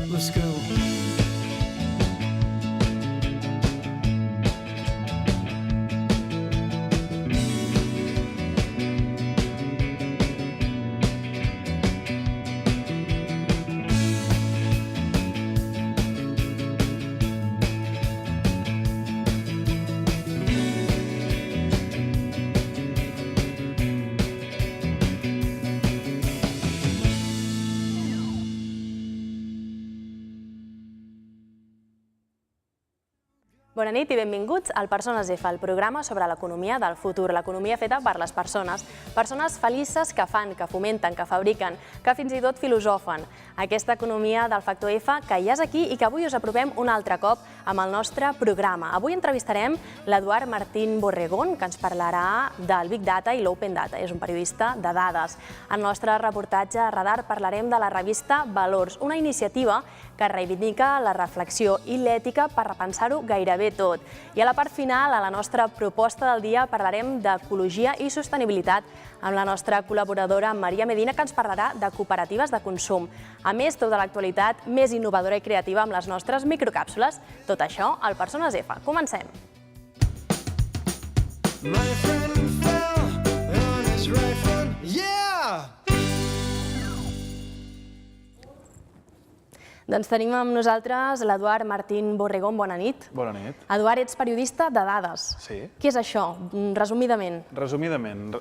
Let's go. Bona nit i benvinguts al Persones F, el programa sobre l'economia del futur, l'economia feta per les persones. Persones felices que fan, que fomenten, que fabriquen, que fins i tot filosofen. Aquesta economia del factor F que ja és aquí i que avui us apropem un altre cop amb el nostre programa. Avui entrevistarem l'Eduard Martín Borregón, que ens parlarà del Big Data i l'Open Data. És un periodista de dades. En el nostre reportatge a Radar parlarem de la revista Valors, una iniciativa que reivindica la reflexió i l'ètica per repensar-ho gairebé tot. I a la part final, a la nostra proposta del dia, parlarem d'ecologia i sostenibilitat amb la nostra col·laboradora Maria Medina, que ens parlarà de cooperatives de consum. A més, tota l'actualitat més innovadora i creativa amb les nostres microcàpsules. Tot això al Persones F. Comencem! My friend fell on his right foot. Yeah! Doncs tenim amb nosaltres l'Eduard Martín Borregón. Bona nit. Bona nit. Eduard, ets periodista de dades. Sí. Què és això, resumidament? Resumidament,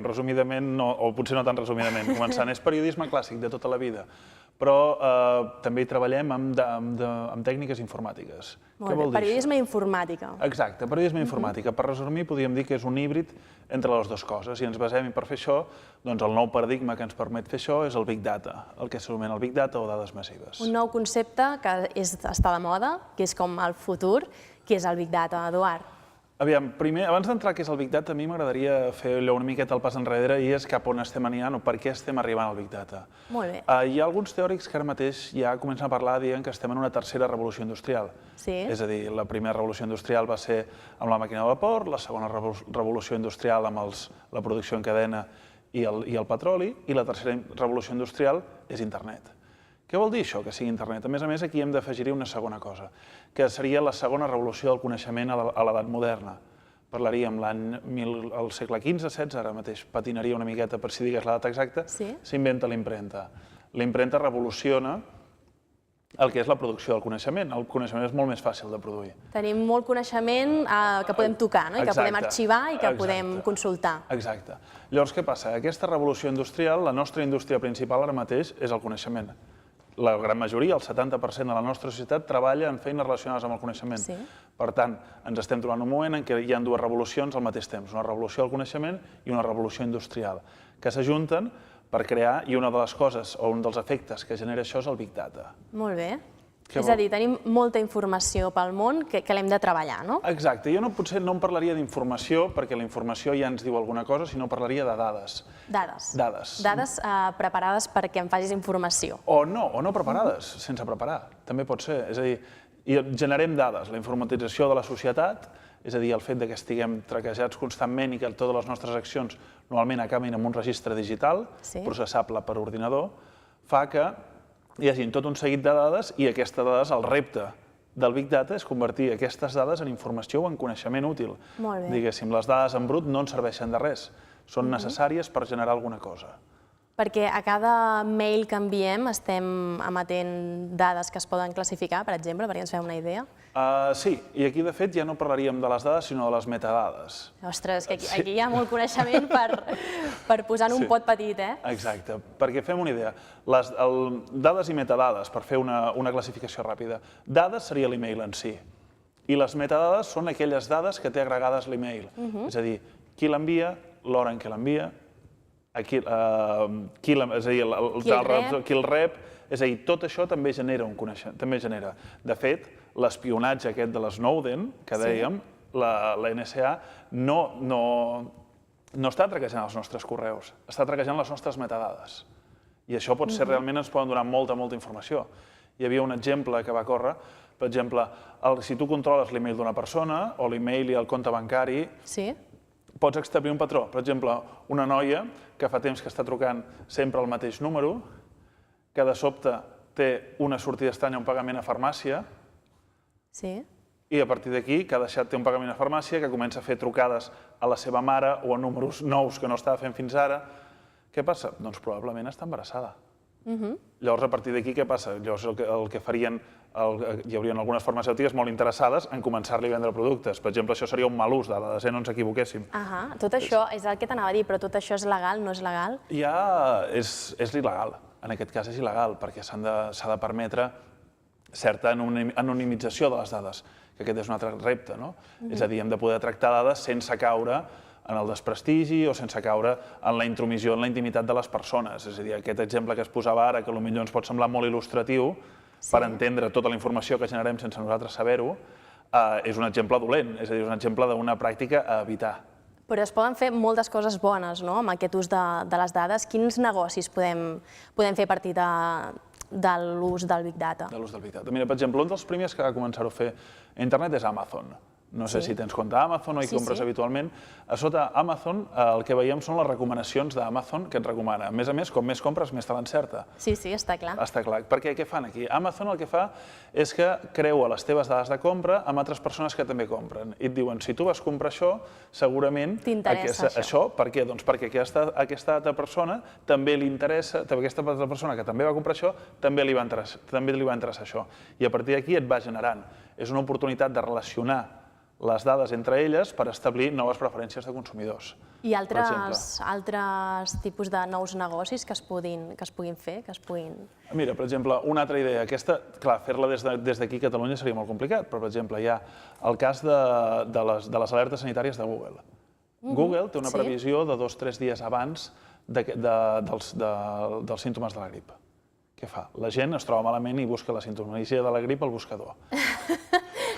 resumidament, o potser no tan resumidament, començant, és periodisme clàssic de tota la vida, però també hi treballem amb tècniques informàtiques. Molt bé, periodisme i informàtica. Exacte, periodisme i informàtica. Per resumir, podríem dir que és un híbrid entre les dues coses, i ens basem, i per fer això, doncs el nou paradigma que ens permet fer això és el Big Data, el que s'anomena el Big Data o dades massives. Un nou concepte que està de moda, que és com el futur. Què és el Big Data, Eduard? Aviam, primer, abans d'entrar què és el Big Data, a mi m'agradaria fer allò una miqueta el pas enrere i és cap on estem anant o per què estem arribant al Big Data. Molt bé. Hi ha alguns teòrics que ara mateix ja comencen a parlar dient que estem en una tercera revolució industrial. Sí. És a dir, la primera revolució industrial va ser amb la màquina de vapor, la segona revolució industrial amb la producció en cadena i el petroli, i la tercera revolució industrial és internet. Què vol dir això, que sigui internet? A més, aquí hem d'afegir-hi una segona cosa, que seria la segona revolució del coneixement a l'edat moderna. Parlaríem al segle XV-XVI, ara mateix patinaria una miqueta per si digues la data exacta, s'inventa l'impremta. L'impremta revoluciona el que és la producció del coneixement. El coneixement és molt més fàcil de produir. Tenim molt coneixement que podem tocar, i que podem arxivar i que podem consultar. Exacte. Llavors, què passa? Aquesta revolució industrial, la nostra indústria principal ara mateix és el coneixement. La gran majoria, el 70% de la nostra societat, treballa en feines relacionades amb el coneixement. Per tant, ens estem trobant un moment en què hi ha dues revolucions al mateix temps, una revolució del coneixement i una revolució industrial, que s'ajunten per crear, i una de les coses o un dels efectes que genera això és el Big Data. Molt bé. És a dir, tenim molta informació pel món que l'hem de treballar, no? Exacte. Jo potser no em parlaria d'informació, perquè la informació ja ens diu alguna cosa, sinó parlaria de dades. Dades. Dades. Dades preparades perquè em facis informació. O no preparades, sense preparar. També pot ser. És a dir, generem dades. La informatització de la societat, és a dir, el fet que estiguem traquejats constantment i que totes les nostres accions normalment acabin en un registre digital, processable per ordinador, fa que hi hagi tot un seguit de dades i aquestes dades, el repte del Big Data és convertir aquestes dades en informació o en coneixement útil. Molt bé. Diguéssim, les dades en brut no ens serveixen de res, són necessàries per generar alguna cosa. Perquè a cada mail que enviem estem emetent dades que es poden classificar, per exemple, perquè ens fem una idea? Sí, i aquí de fet ja no parlaríem de les dades, sinó de les metadades. Ostres, que aquí hi ha molt coneixement per posar en un pot petit, eh? Exacte, perquè fem una idea. Dades i metadades, per fer una classificació ràpida. Dades seria l'email en si, i les metadades són aquelles dades que té agregades l'email. És a dir, qui l'envia, l'hora en què l'envia, qui el rep, és a dir, tot això també genera un coneixement, també genera. De fet, l'espionatge aquest de l'Snowden, que dèiem, la NSA no està traquejant els nostres correus, està traquejant les nostres metadades. I això pot ser, realment ens poden donar molta informació. Hi havia un exemple que va córrer, per exemple, si tu controles l'email d'una persona, o l'email i el compte bancari, pots establir un patró. Per exemple, una noia que fa temps que està trucant sempre al mateix número, que de sobte té una sortida estranya, un pagament a farmàcia, Sí. i a partir d'aquí, que ha deixat té un pagament a farmàcia, que comença a fer trucades a la seva mare o a números nous que no estava fent fins ara. Què passa? Doncs probablement està embarassada. Llavors, a partir d'aquí, què passa? Llavors, el que farien, hi haurien algunes farmacèutiques molt interessades en començar-li a vendre productes. Per exemple, això seria un mal ús de dades, no ens equivoquéssim. Tot això és el que t'anava a dir, però tot això és legal, no és legal? Ja és il·legal. En aquest cas és il·legal, perquè s'ha de permetre certa anonimització de les dades, que aquest és un altre repte, no? És a dir, hem de poder tractar dades sense caure en el desprestigi o sense caure en la intromissió en la intimitat de les persones. És a dir, aquest exemple que es posava ara, que potser ens pot semblar molt il·lustratiu per entendre tota la informació que generem sense nosaltres saber-ho, és un exemple dolent, és a dir, és un exemple d'una pràctica a evitar. Però es poden fer moltes coses bones, no?, amb aquest ús de les dades. Quins negocis podem fer a partir de l'ús del Big Data? De l'ús del Big Data. Mira, per exemple, un dels primers que va començar-ho a fer a internet és Amazon. No sé si tens compte Amazon o hi compres habitualment. A sota Amazon el que veiem són les recomanacions d'Amazon que et recomana. A més, com més compres, més te l'encerta. Sí, està clar. Està clar. Perquè què fan aquí? Amazon el que fa és que creua les teves dades de compra amb altres persones que també compren. I et diuen, si tu vas comprar això, segurament... T'interessa això. Per què? Doncs perquè aquesta altra persona també li interessa, aquesta altra persona que també va comprar això, també li va interessar això. I a partir d'aquí et va generant. És una oportunitat de relacionar les dades entre elles per establir noves preferències de consumidors. I altres tipus de nous negocis que es puguin fer? Mira, per exemple, una altra idea. Aquesta, clar, fer-la des d'aquí a Catalunya seria molt complicat, però, per exemple, hi ha el cas de les alertes sanitàries de Google. Google té una previsió de 2 o 3 dies abans dels símptomes de la grip. Què fa? La gent es troba malament i busca la sintomatologia de la grip al buscador.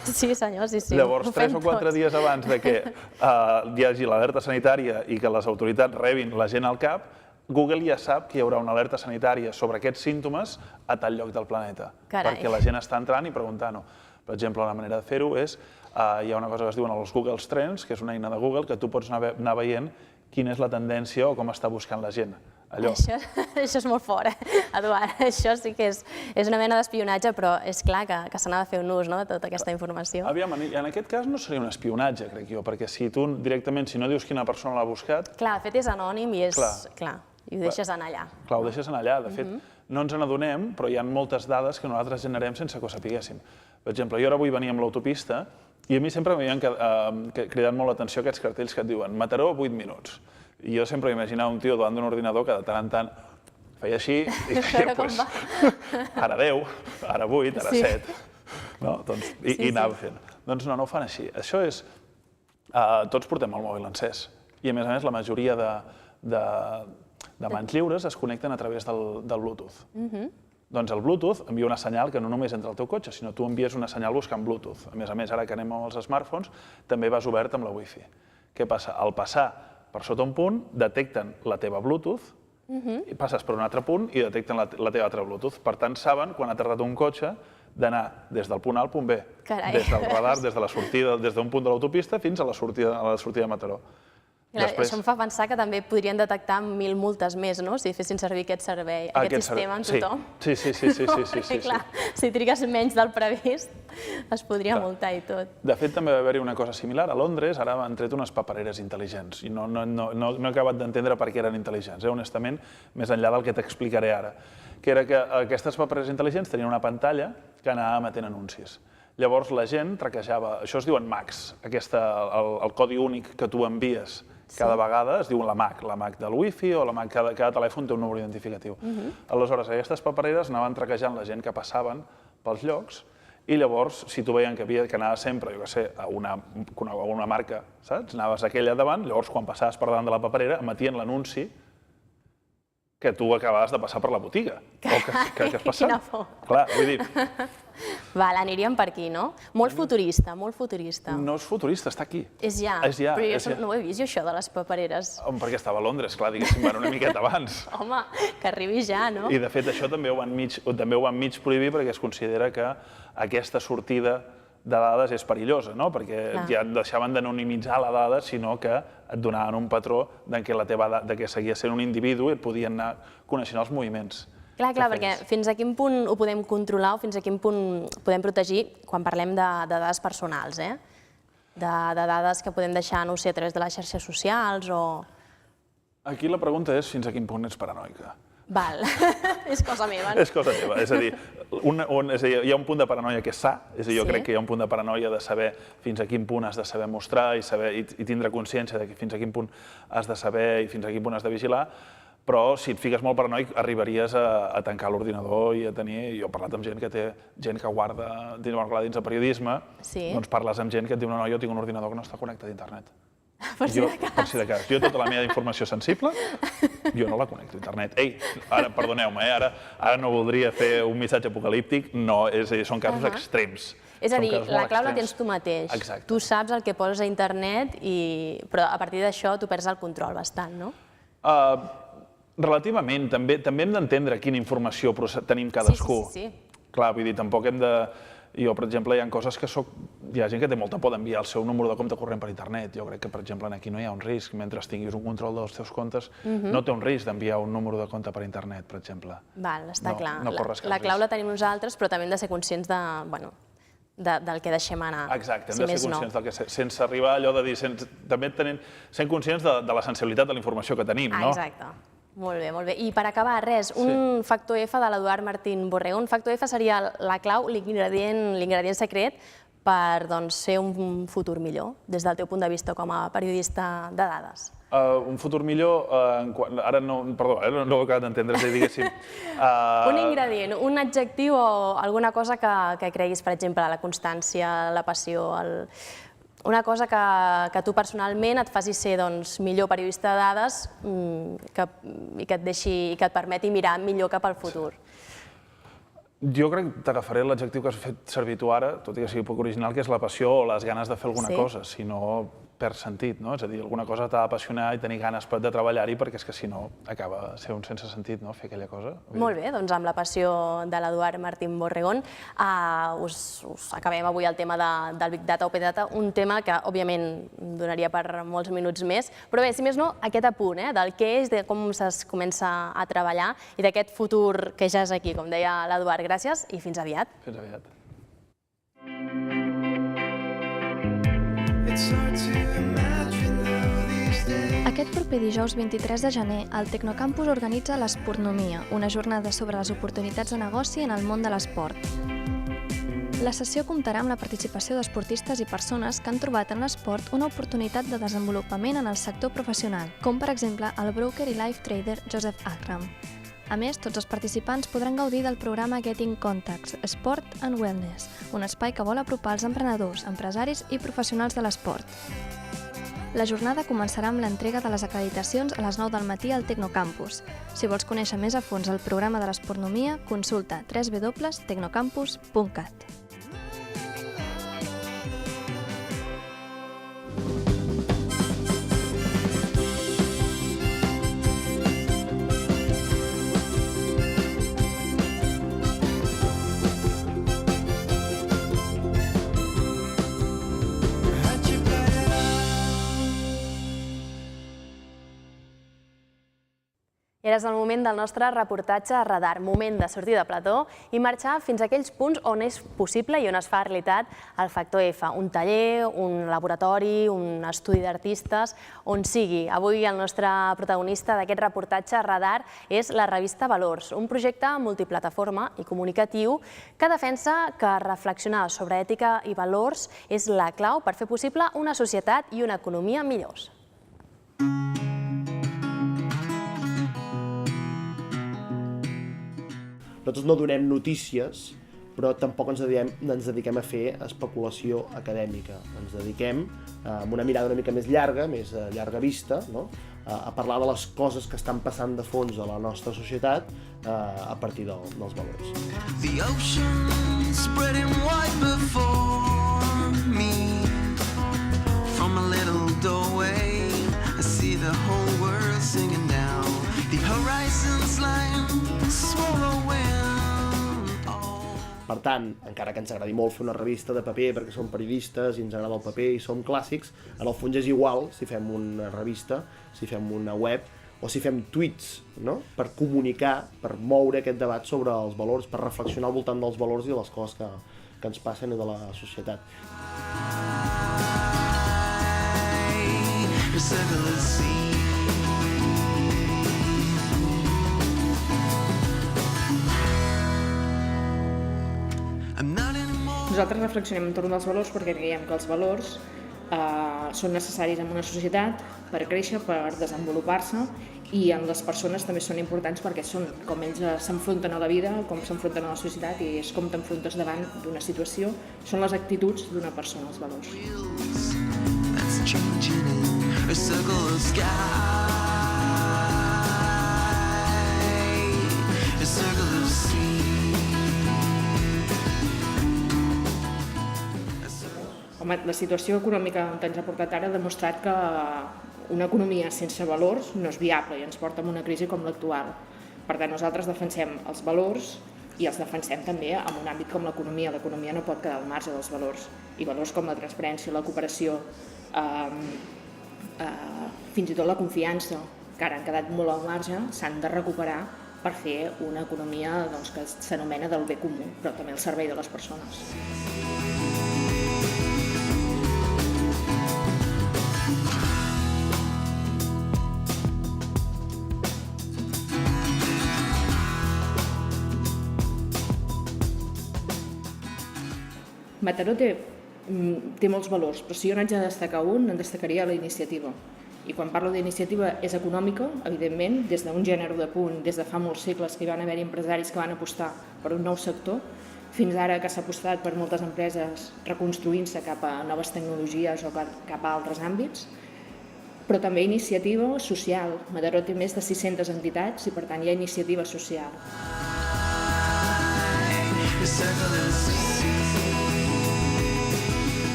Sí, senyor, sí. Llavors, 3 o 4 dies abans que hi hagi l'alerta sanitària i que les autoritats rebin la gent al cap, Google ja sap que hi haurà una alerta sanitària sobre aquests símptomes a tal lloc del planeta. Perquè la gent està entrant i preguntant-ho. Per exemple, una manera de fer-ho és, hi ha una cosa que es diuen els Google Trends, que és una eina de Google que tu pots anar veient quina és la tendència o com està buscant la gent. Això és molt fort, Eduard. Això sí que és una mena d'espionatge, però és clar que se n'ha de fer un ús de tota aquesta informació. Aviam, en aquest cas no seria un espionatge, crec jo, perquè si tu directament, si no dius quina persona l'ha buscat... Clar, de fet és anònim i ho deixes anar allà. Clar, ho deixes anar allà. De fet, no ens n'adonem, però hi ha moltes dades que nosaltres generem sense que ho sapiguéssim. Per exemple, jo ara vull venir amb l'autopista i a mi sempre m'havien cridat molt l'atenció aquests cartells que et diuen Mataró, 8 minuts. I jo sempre m'imaginava un tio davant d'un ordinador que de tant en tant feia així i deia, doncs, ara 10, ara 8, ara 7, i anava fent. Doncs no ho fan així. Això és... Tots portem el mòbil encès i, a més, la majoria de mans lliures es connecten a través del Bluetooth. Doncs el Bluetooth envia una senyal que no només entra al teu cotxe, sinó tu envies una senyal buscant Bluetooth. A més, ara que anem amb els smartphones, també vas obert amb la Wi-Fi. Què passa? Al passar per sota un punt, detecten la teva Bluetooth, i passes per un altre punt i detecten la teva altra Bluetooth. Per tant, saben, quan ha tardat un cotxe, d'anar des del punt A al punt B. Des del radar, des de la sortida, des d'un punt de l'autopista fins a la sortida de Mataró. Això em fa pensar que també podrien detectar 1.000 multes més, no?, si fessin servir aquest servei, aquest sistema en tothom. Sí. Perquè, clar, si trigues menys del previst, es podria multar i tot. De fet, també va haver-hi una cosa similar. A Londres ara han tret unes papereres intel·ligents i no he acabat d'entendre per què eren intel·ligents, honestament, més enllà del que t'explicaré ara. Que era que aquestes papereres intel·ligents tenien una pantalla que anava emetent anuncis. Llavors la gent traquejava, això es diuen MACs, el codi únic que tu envies cada vegada es diu la MAC del Wi-Fi o la MAC, cada telèfon té un número identificatiu. Aleshores, aquestes papereres anaven traquejant la gent que passaven pels llocs i llavors, si tu veien que anava sempre, jo què sé, a una marca, saps? Anaves a aquella davant, llavors quan passaves per davant de la paperera emetien l'anunci que tu acabaves de passar per la botiga. Què has passat? Quina por. Clar, vull dir... Val, aniríem per aquí, no? Molt futurista, molt futurista. No és futurista, està aquí. És ja. Però jo no ho he vist, això de les papereres. Perquè estava a Londres, clar, diguéssim, van una miqueta abans. Home, que arribi ja, no? I, de fet, això també ho van mig prohibir perquè es considera que aquesta sortida de dades és perillosa, no? Perquè ja deixaven d'anonimitzar la dada, sinó que et donaven un patró de que seguia sent un individu i et podien anar coneixent els moviments. Clar, perquè fins a quin punt ho podem controlar o fins a quin punt podem protegir quan parlem de dades personals, de dades que podem deixar, no ho sé, a través de les xarxes socials o... Aquí la pregunta és fins a quin punt ets paranoica. Val, és cosa meva. És cosa teva, és a dir, hi ha un punt de paranoia que és sa, és a dir, jo crec que hi ha un punt de paranoia de saber fins a quin punt has de saber mostrar i tindre consciència de fins a quin punt has de saber i fins a quin punt has de vigilar, però si et fiques molt paranoic arribaries a tancar l'ordinador i a tenir... Jo he parlat amb gent que guarda dins de periodisme, doncs parles amb gent que et diu no, jo tinc un ordinador que no està connectat a internet. Per si de cas. Jo tota la meva informació sensible, jo no la connecto a internet. Ei, ara, perdoneu-me, ara no voldria fer un missatge apocalíptic, no, són casos extrems. És a dir, la clau la tens tu mateix. Exacte. Tu saps el que poses a internet, però a partir d'això tu perds el control bastant, no? Relativament. També hem d'entendre quina informació tenim cadascú. Sí. Clar, vull dir, tampoc hem de... Jo, per exemple, hi ha coses que hi ha gent que té molta por d'enviar el seu número de compte corrent per internet. Jo crec que, per exemple, aquí no hi ha un risc. Mentre tinguis un control dels teus comptes, no té un risc d'enviar un número de compte per internet, per exemple. Val, està clar. No corres cap risc. La clau la tenim nosaltres, però també hem de ser conscients del que deixem anar. Exacte, hem de ser conscients del que... Sense arribar a allò de dir... També sent conscients de la sensibilitat de la informació que tenim, no? Exacte. Molt bé. I per acabar, un factor F de l'Eduard Martín Borrego. Un factor F seria la clau, l'ingredient secret per fer un futur millor, des del teu punt de vista com a periodista de dades. Un futur millor, ara no ho he acabat d'entendre, és a dir, diguéssim... Un ingredient, un adjectiu o alguna cosa que creguis, per exemple, la constància, la passió, una cosa que tu personalment et faci ser millor periodista de dades i que et permeti mirar millor cap al futur. Jo crec que t'agafaré l'adjectiu que has fet servir tu ara, tot i que sigui poc original, que és la passió o les ganes de fer alguna cosa, si no perd sentit, no? És a dir, alguna cosa t'ha d'apassionar i tenir ganes de treballar-hi, perquè és que si no acaba sent un sense sentit, no?, fer aquella cosa. Molt bé, doncs amb la passió de l'Eduard Martín Borregón us acabem avui el tema del Big Data o Open Data, un tema que, òbviament, donaria per molts minuts més, però bé, si més no, aquest apunt del què és, de com es comença a treballar i d'aquest futur que ja és aquí, com deia l'Eduard. Gràcies i fins aviat. Fins aviat. Aquest proper dijous 23 de gener, el Tecnocampus organitza l'Esportnomia, una jornada sobre les oportunitats de negoci en el món de l'esport. La sessió comptarà amb la participació d'esportistes i persones que han trobat en l'esport una oportunitat de desenvolupament en el sector professional, com per exemple el broker i life trader Joseph Agram. A més, tots els participants podran gaudir del programa Getting Contacts, Sport and Wellness, un espai que vol apropar els emprenedors, empresaris i professionals de l'esport. La jornada començarà amb l'entrega de les acreditacions a les 9 del matí al Tecnocampus. Si vols conèixer més a fons el programa de l'Esportnomia, consulta www.tecnocampus.cat. Era el moment del nostre reportatge a Radar, moment de sortir de plató i marxar fins a aquells punts on és possible i on es fa realitat el factor F, un taller, un laboratori, un estudi d'artistes, on sigui. Avui el nostre protagonista d'aquest reportatge a Radar és la revista Valors, un projecte multiplataforma i comunicatiu que defensa que reflexionar sobre ètica i valors és la clau per fer possible una societat i una economia millors. Nosaltres no donem notícies, però tampoc ens dediquem a fer especulació acadèmica. Ens dediquem, amb una mirada una mica més llarga vista, a parlar de les coses que estan passant de fons a la nostra societat a partir dels valors. The ocean spreading wide before me. From a little doorway, I see the whole world singing down. The horizon's line swallow wind. Per tant, encara que ens agradi molt fer una revista de paper perquè som periodistes i ens agrada el paper i som clàssics, en el fons és igual si fem una revista, si fem una web o si fem tuits, no? Per comunicar, per moure aquest debat sobre els valors, per reflexionar al voltant dels valors i de les coses que ens passen i de la societat. Nosaltres reflexionem entorn dels valors perquè creiem que els valors són necessaris en una societat per créixer, per desenvolupar-se, i en les persones també són importants perquè són com ells s'enfronten a la vida, com s'enfronten a la societat, i és com t'enfrontes davant d'una situació, són les actituds d'una persona, els valors. Home, la situació econòmica que ens ha portat ara ha demostrat que una economia sense valors no és viable i ens porta a una crisi com l'actual. Per tant, nosaltres defensem els valors i els defensem també en un àmbit com l'economia. L'economia no pot quedar al marge dels valors. I valors com la transparència, la cooperació, fins i tot la confiança, que ara han quedat molt al marge, s'han de recuperar per fer una economia que s'anomena del bé comú, però també al servei de les persones. Mataró té molts valors, però si jo n'haig de destacar un, en destacaria la iniciativa. I quan parlo d'iniciativa és econòmica, evidentment, des d'un gènere de punt, des de fa molts segles que hi van haver empresaris que van apostar per un nou sector, fins ara que s'ha apostat per moltes empreses reconstruint-se cap a noves tecnologies o cap a altres àmbits, però també iniciativa social. Mataró té més de 600 entitats i per tant hi ha iniciativa social.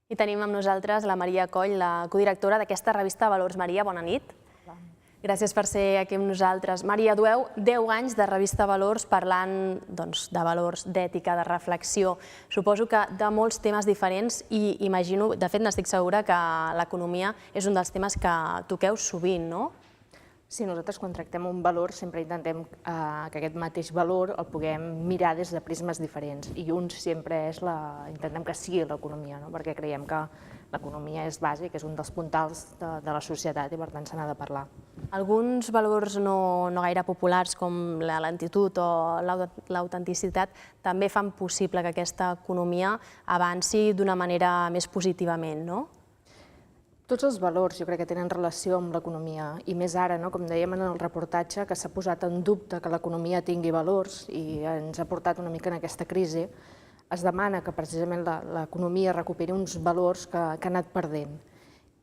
I tenim amb nosaltres la Maria Coll, la codirectora d'aquesta revista Valors. Maria, bona nit. Gràcies per ser aquí amb nosaltres. Maria, dueu 10 anys de revista Valors parlant de valors, d'ètica, de reflexió. Suposo que de molts temes diferents i imagino, de fet n'estic segura, que l'economia és un dels temes que toqueu sovint, no? Sí, nosaltres quan tractem un valor sempre intentem que aquest mateix valor el puguem mirar des de prismes diferents i un sempre intentem que sigui l'economia, perquè creiem que l'economia és bàsic, és un dels puntals de la societat i per tant se n'ha de parlar. Alguns valors no gaire populars com la lentitud o l'autenticitat també fan possible que aquesta economia avanci d'una manera més positivament, no? Tots els valors jo crec que tenen relació amb l'economia i més ara, com dèiem en el reportatge, que s'ha posat en dubte que l'economia tingui valors i ens ha portat una mica en aquesta crisi, es demana que precisament l'economia recuperi uns valors que ha anat perdent.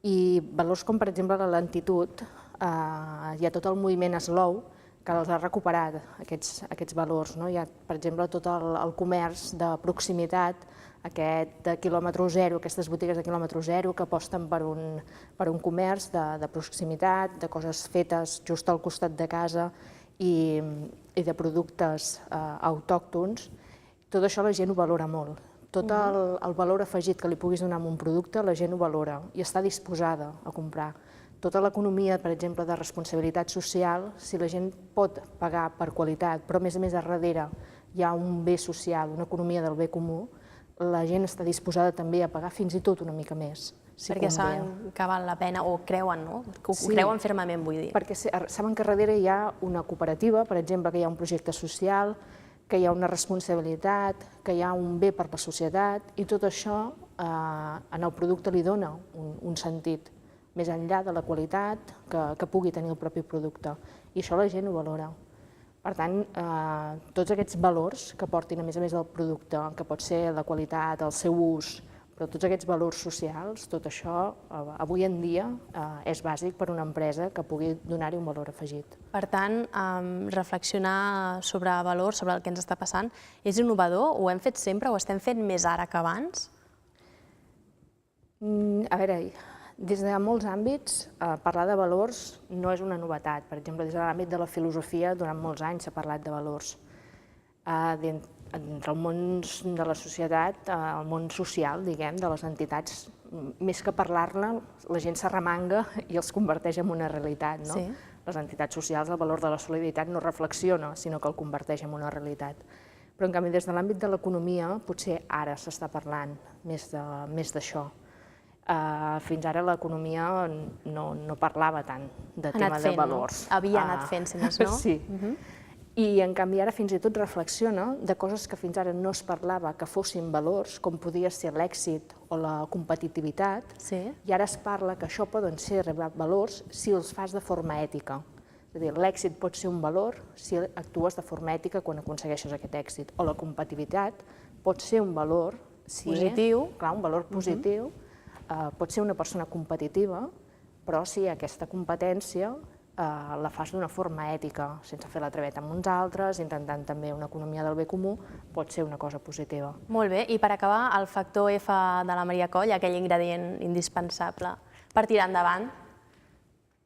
I valors com per exemple la lentitud, hi ha tot el moviment slow que els ha recuperat, aquests valors. Hi ha, per exemple, tot el comerç de proximitat, aquest de quilòmetre zero, aquestes botigues de quilòmetre zero que aposten per un comerç de proximitat, de coses fetes just al costat de casa i de productes autòctons. Tot això la gent ho valora molt. Tot el valor afegit que li puguis donar a un producte, la gent ho valora i està disposada a comprar. Tota l'economia, per exemple, de responsabilitat social, si la gent pot pagar per qualitat, però a més a darrere hi ha un bé social, una economia del bé comú, la gent està disposada també a pagar fins i tot una mica més. Perquè saben que val la pena, o creuen, no? Que ho creuen fermament, vull dir. Perquè saben que darrere hi ha una cooperativa, per exemple, que hi ha un projecte social, que hi ha una responsabilitat, que hi ha un bé per la societat, i tot això en el producte li dona un sentit, més enllà de la qualitat que pugui tenir el propi producte. I això la gent ho valora. Per tant, tots aquests valors que portin, a més el producte, que pot ser la qualitat, el seu ús, però tots aquests valors socials, tot això, avui en dia, és bàsic per a una empresa que pugui donar-hi un valor afegit. Per tant, reflexionar sobre valors, sobre el que ens està passant, és innovador? Ho hem fet sempre? Ho estem fent més ara que abans? A veure, Des de molts àmbits, parlar de valors no és una novetat. Per exemple, des de l'àmbit de la filosofia, durant molts anys s'ha parlat de valors. Entre el món de la societat, el món social, diguem, de les entitats, més que parlar-ne, la gent s'arremanga i els converteix en una realitat. Les entitats socials, el valor de la solidaritat no reflexiona, sinó que el converteix en una realitat. Però, en canvi, des de l'àmbit de l'economia, potser ara s'està parlant més d'això. Fins ara l'economia no parlava tant de tema de valors. Havia anat fent, si més no. Sí. I, en canvi, ara fins i tot reflexiona de coses que fins ara no es parlava que fossin valors, com podia ser l'èxit o la competitivitat, i ara es parla que això poden ser valors si els fas de forma ètica. És a dir, l'èxit pot ser un valor si actues de forma ètica quan aconsegueixes aquest èxit, o la competitivitat pot ser un valor positiu. Clar, un valor positiu. Pot ser una persona competitiva, però si aquesta competència la fas d'una forma ètica, sense fer la traveta amb uns altres, intentant també una economia del bé comú, pot ser una cosa positiva. Molt bé, i per acabar, el factor F de la Maria Coll, aquell ingredient indispensable per tirar endavant?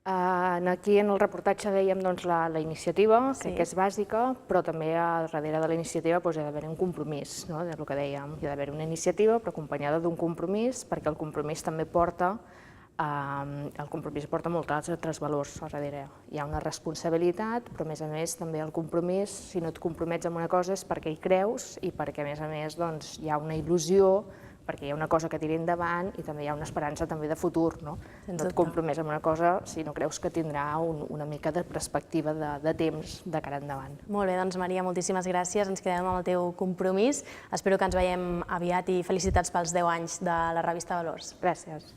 Aquí en el reportatge dèiem la iniciativa, que és bàsica, però també darrere de la iniciativa hi ha d'haver un compromís, és el que dèiem. Hi ha d'haver una iniciativa, però acompanyada d'un compromís, perquè el compromís també porta molts altres valors al darrere. Hi ha una responsabilitat, però a més també el compromís, si no et compromets amb una cosa és perquè hi creus i perquè a més hi ha una il·lusió, perquè hi ha una cosa que tiri endavant i també hi ha una esperança també de futur. No et compromets amb una cosa si no creus que tindrà una mica de perspectiva de temps de cara endavant. Molt bé, doncs Maria, moltíssimes gràcies. Ens quedem amb el teu compromís. Espero que ens veiem aviat i felicitats pels 10 anys de la revista Valors. Gràcies.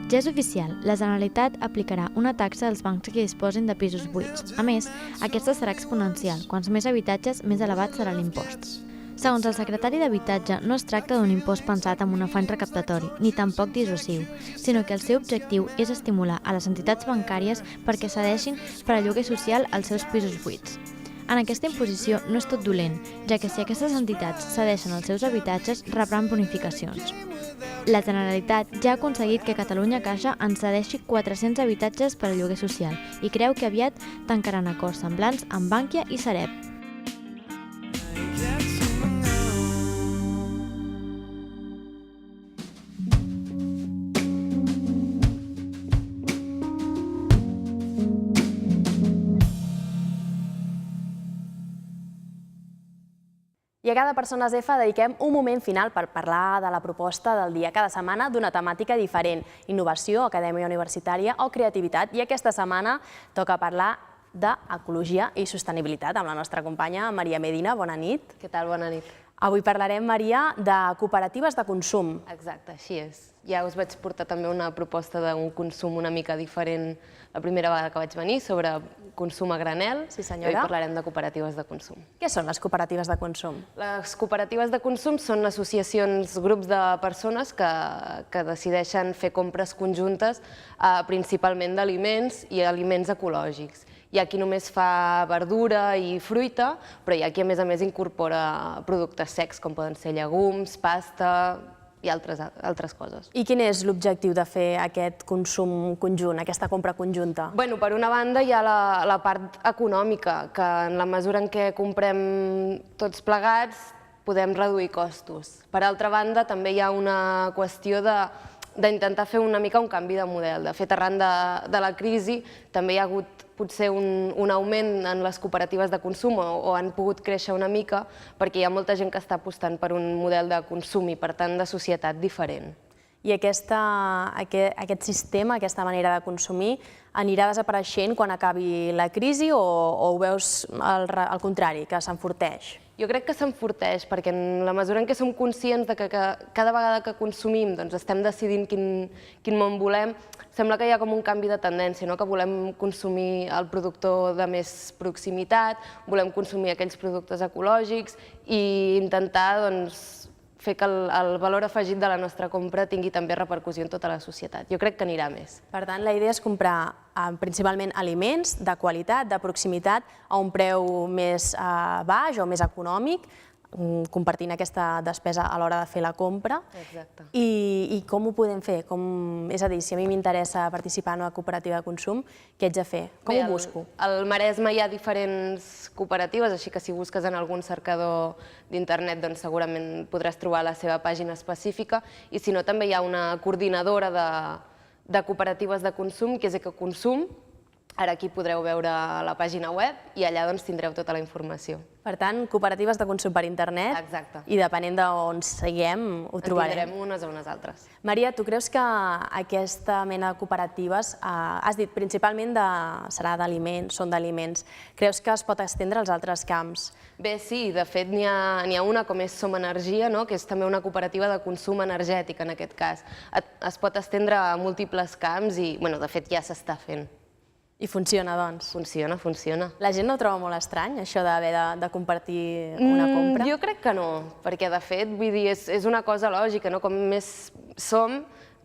Ja és oficial, la Generalitat aplicarà una taxa als bancs que disposin de pisos buits. A més, aquesta serà exponencial. Quants més habitatges, més elevat serà l'impost. Segons el secretari d'Habitatge, no es tracta d'un impost pensat amb un afany recaptatori, ni tampoc dissuasiu, sinó que el seu objectiu és estimular a les entitats bancàries perquè cedeixin per a lloguer social els seus pisos buits. En aquesta imposició no és tot dolent, ja que si aquestes entitats cedeixen els seus habitatges, rebran bonificacions. La Generalitat ja ha aconseguit que Catalunya Caixa en cedeixi 400 habitatges per al lloguer social i creu que aviat tancaran acords semblants amb Bankia i Sareb. I a cada Persones F dediquem un moment final per parlar de la proposta del dia cada setmana d'una temàtica diferent, innovació, acadèmia universitària o creativitat. I aquesta setmana toca parlar d'ecologia i sostenibilitat amb la nostra companya Maria Medina. Bona nit. Què tal? Bona nit. Avui parlarem, Maria, de cooperatives de consum. Exacte, així és. Ja us vaig portar també una proposta d'un consum una mica diferent la primera vegada que vaig venir, sobre consum a granel. Sí, senyora. I avui parlarem de cooperatives de consum. Què són les cooperatives de consum? Les cooperatives de consum són associacions, grups de persones que decideixen fer compres conjuntes principalment d'aliments i aliments ecològics. Hi ha qui només fa verdura i fruita, però hi ha qui a més incorpora productes secs com poden ser llegums, pasta i altres coses. I quin és l'objectiu de fer aquest consum conjunt, aquesta compra conjunta? Bé, per una banda hi ha la part econòmica, que en la mesura en què comprem tots plegats podem reduir costos. Per altra banda, també hi ha una qüestió d'intentar fer una mica un canvi de model. De fet, arran de la crisi també hi ha hagut potser un augment en les cooperatives de consum o han pogut créixer una mica perquè hi ha molta gent que està apostant per un model de consum i, per tant, de societat diferent. I aquest sistema, aquesta manera de consumir, anirà desapareixent quan acabi la crisi o ho veus al contrari, que s'enforteix? Jo crec que s'enforteix, perquè en la mesura en què som conscients que cada vegada que consumim estem decidint quin món volem, sembla que hi ha com un canvi de tendència, que volem consumir el productor de més proximitat, volem consumir aquells productes ecològics i intentar fer que el valor afegit de la nostra compra tingui també repercussió en tota la societat. Jo crec que anirà més. Per tant, la idea és comprar principalment aliments de qualitat, de proximitat, a un preu més baix o més econòmic, compartint aquesta despesa a l'hora de fer la compra. Exacte. I com ho podem fer? És a dir, si a mi m'interessa participar en una cooperativa de consum, què haig de fer? Com ho busco? Al Maresme hi ha diferents cooperatives, així que si busques en algun cercador d'internet doncs segurament podràs trobar la seva pàgina específica, i si no també hi ha una coordinadora de cooperatives de consum, que és Ecoconsum. Ara aquí podreu veure la pàgina web i allà doncs tindreu tota la informació. Per tant, cooperatives de consum per internet. Exacte. I depenent d'on seguem, ho trobarem. En tindrem unes o unes altres. Maria, tu creus que aquesta mena de cooperatives, has dit principalment serà d'aliments, són d'aliments, creus que es pot estendre als altres camps? Bé, sí, de fet n'hi ha una com és Som Energia, que és també una cooperativa de consum energètic en aquest cas. Es pot estendre a múltiples camps i, de fet, ja s'està fent. I funciona, doncs? Funciona. La gent no ho troba molt estrany, això d'haver de compartir una compra? Jo crec que no, perquè de fet, vull dir, és una cosa lògica, no? Com més som,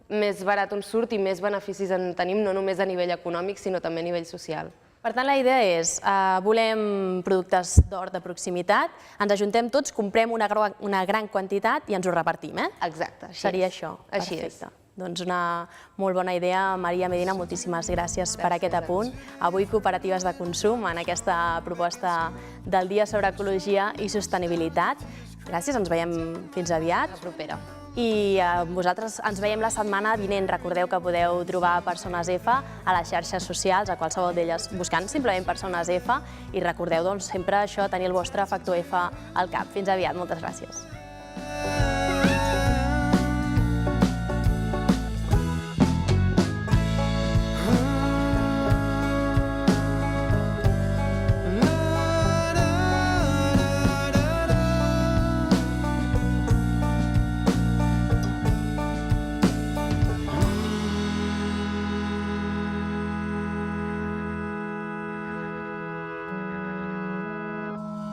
més barat ens surt i més beneficis en tenim, no només a nivell econòmic, sinó també a nivell social. Per tant, la idea és, volem productes d'or de proximitat, ens ajuntem tots, comprem una gran quantitat i ens ho repartim, eh? Exacte, així és. Seria això. Així és. Perfecte. Doncs una molt bona idea. Maria Medina, moltíssimes gràcies per aquest apunt. Avui cooperatives de consum en aquesta proposta del Dia sobre Ecologia i Sostenibilitat. Gràcies, ens veiem fins aviat. La propera. I vosaltres ens veiem la setmana vinent. Recordeu que podeu trobar Persones F a les xarxes socials, a qualsevol d'elles, buscant simplement Persones F. I recordeu, doncs, sempre això, tenir el vostre factor F al cap. Fins aviat, moltes gràcies.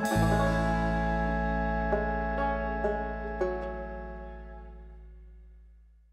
Thank you.